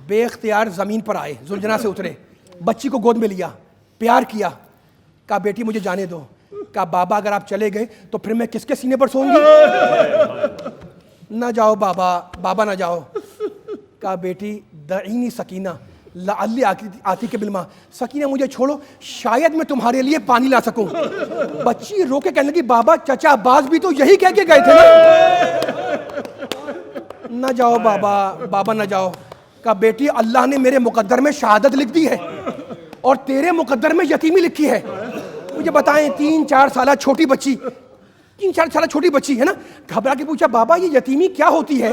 بے اختیار زمین پر آئے، ذوالجناح سے اترے، بچی کو گود میں لیا، پیار کیا، کہا بیٹی مجھے جانے دو. کہا بابا اگر آپ چلے گئے تو پھر میں کس کے سینے پر سوؤں گی؟ نہ جاؤ بابا نہ جاؤ. کہا بیٹی دعینی سکینہ لعلی آتی کے بالماء، سکینہ مجھے چھوڑو، شاید میں تمہارے لیے پانی لا سکوں. بچی رو کے کہنے لگی، بابا چچا عباس بھی تو یہی کہہ کے گئے تھے نا. نہ جاؤ بابا نہ جاؤ. کہا بیٹی اللہ نے میرے مقدر میں شہادت لکھ دی ہے اور تیرے مقدر میں یتیمی لکھی ہے. مجھے بتائیں 3-4 سالہ چھوٹی بچی 3-4 سالہ چھوٹی بچی ہے نا، گھبرا کے پوچھا بابا یہ یتیمی کیا ہوتی ہے؟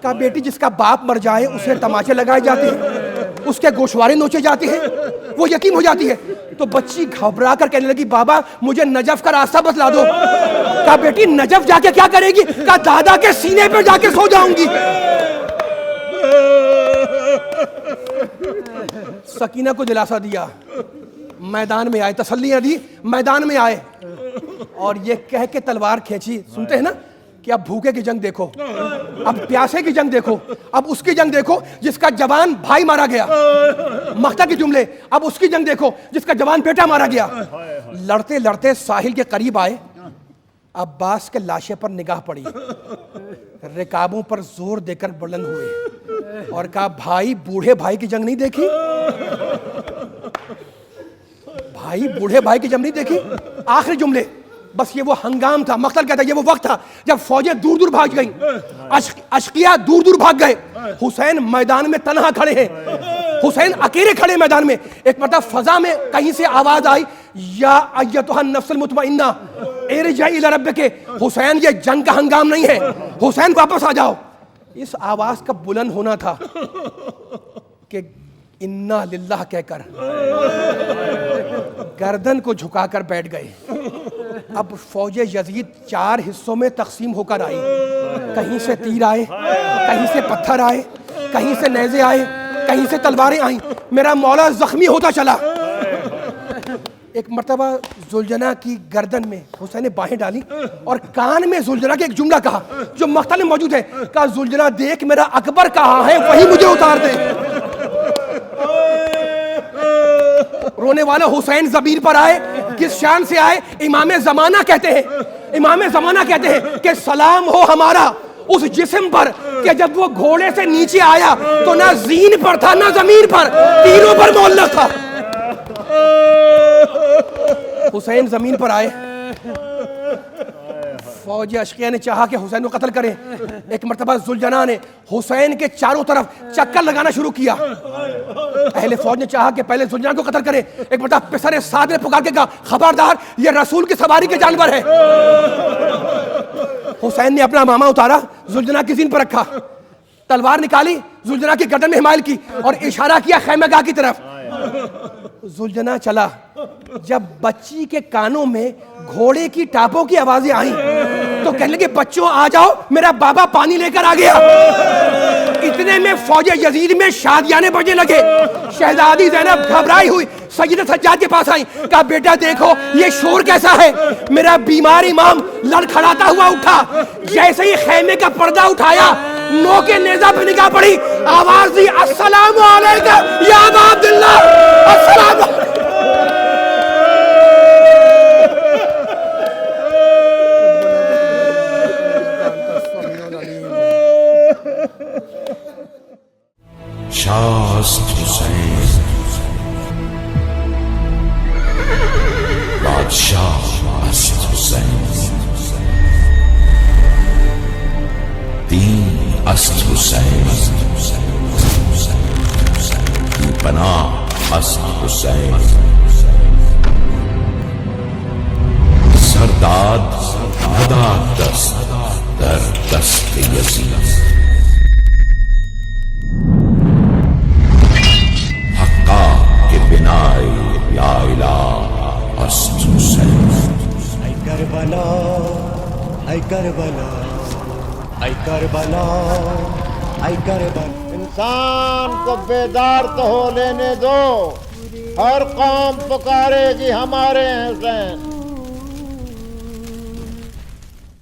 کہا بیٹی جس کا باپ مر جائے اسے تماچے لگائے جاتے ہیں، اس کے گوشوارے نوچے جاتے ہیں، وہ یتیم ہو جاتی ہے. تو بچی گھبرا کر کہنے لگی بابا مجھے نجف کا راستہ بتلا دو. کہا بیٹی نجف جا کے کیا کرے گی؟ کہا دادا کے سینے پہ جا کے سو جاؤں گی. سکینہ کو دلاسا دیا، میدان میں آئے، تسلیاں دی، میدان میں آئے اور یہ کہہ کے تلوار کھینچی. سنتے ہیں نا کہ اب بھوکے کی جنگ دیکھو، اب پیاسے کی جنگ دیکھو، اب اس کی جنگ دیکھو جس کا جوان بھائی مارا گیا. مقطع کے جملے، اب اس کی جنگ دیکھو جس کا جوان بیٹا مارا گیا. لڑتے لڑتے ساحل کے قریب آئے، عباس کے لاشے پر نگاہ پڑی، رکابوں پر زور دے کر بلند ہوئے اور کہا بھائی بوڑھے بھائی کی جنگ نہیں دیکھی؟ بھائی بوڑھے بھائی کی جنگ نہیں دیکھی؟ آخری جملے بس یہ وہ ہنگام تھا، مقتل کہتا ہے یہ وہ وقت تھا جب فوجیں دور دور بھاگ گئیں، اشقیاء دور دور بھاگ گئے، حسین میدان میں تنہا کھڑے ہیں، حسین اکیلے کھڑے میدان میں. ایک مرتبہ فضا میں کہیں سے آواز آئی یا ایتھا النفس المطمئنہ ارجعی الی ربک، حسین یہ جنگ کا ہنگام نہیں ہے، حسین واپس آ جاؤ. اس آواز کا بلند ہونا تھا کہ انا للہ کہہ کر گردن کو جھکا کر بیٹھ گئے. اب فوج یزید 4 حصوں میں تقسیم ہو کر آئی، کہیں سے تیر آئے، کہیں سے پتھر آئے، کہیں سے نیزے آئے، کہیں سے تلواریں آئیں. میرا مولا زخمی ہوتا چلا. ایک مرتبہ زلجنا کی گردن میں حسین نے باہیں ڈالی اور کان میں زلجنا کے ایک جملہ کہا جو مقتل میں موجود ہے. کہا زلجنا دیکھ میرا اکبر کہاں ہے، وہی مجھے اتار دے. رونے والا حسین زمین پر آئے، کس شان سے آئے؟ امام زمانہ کہتے ہیں، امام زمانہ کہتے ہیں کہ سلام ہو ہمارا اس جسم پر کہ جب وہ گھوڑے سے نیچے آیا تو نہ زین پر تھا نہ زمین پر، تینوں پر معلق تھا. حسین زمین پر آئے، فوج اشقیاء نے چاہا کہ حسین کو قتل کریں. ایک مرتبہ زلجنا نے حسین کے چاروں طرف چکر لگانا شروع کیا. اہل فوج نے چاہا کہ پہلے زلجنا کو قتل کریں. ایک مرتبہ پسر سعد نے پکار کے کہا خبردار یہ رسول کی سواری کے جانور ہے. حسین نے اپنا امامہ اتارا، زلجنا کی زین پر رکھا، تلوار نکالی، زلجنا کی گردن میں حمائل کی اور اشارہ کیا خیمہ گاہ کی طرف. زلجنا چلا. جب بچی کے کانوں میں گھوڑے کی ٹاپوں کی آوازیں آئیں تو کہنے لگے بچوں آ جاؤ میرا بابا پانی لے کر آ گیا. اتنے میں فوج یزید میں شادیانے بجنے لگے. شہزادی زینب گھبرائی ہوئی سیدہ سجاد کے پاس آئی، کہا بیٹا دیکھو یہ شور کیسا ہے. میرا بیمار امام لڑکھڑاتا ہوا اٹھا، جیسے ہی خیمے کا پردہ اٹھایا نو کے نیزہ پہ نگاہ پڑی، آواز دی السلام علیکم یا ابا عبداللہ، السلام علیکم. شاست حسین بادشاہ است حسین، دین است حسین، پناہ است حسین، سرداد نداد دست در دست یزید، یا الہ است حسین. اے کربلا اے کربلا اے کربلا اے کربلا. انسان کو بیدار تو ہو لینے دو، ہر قوم پکارے گی ہمارے حسین.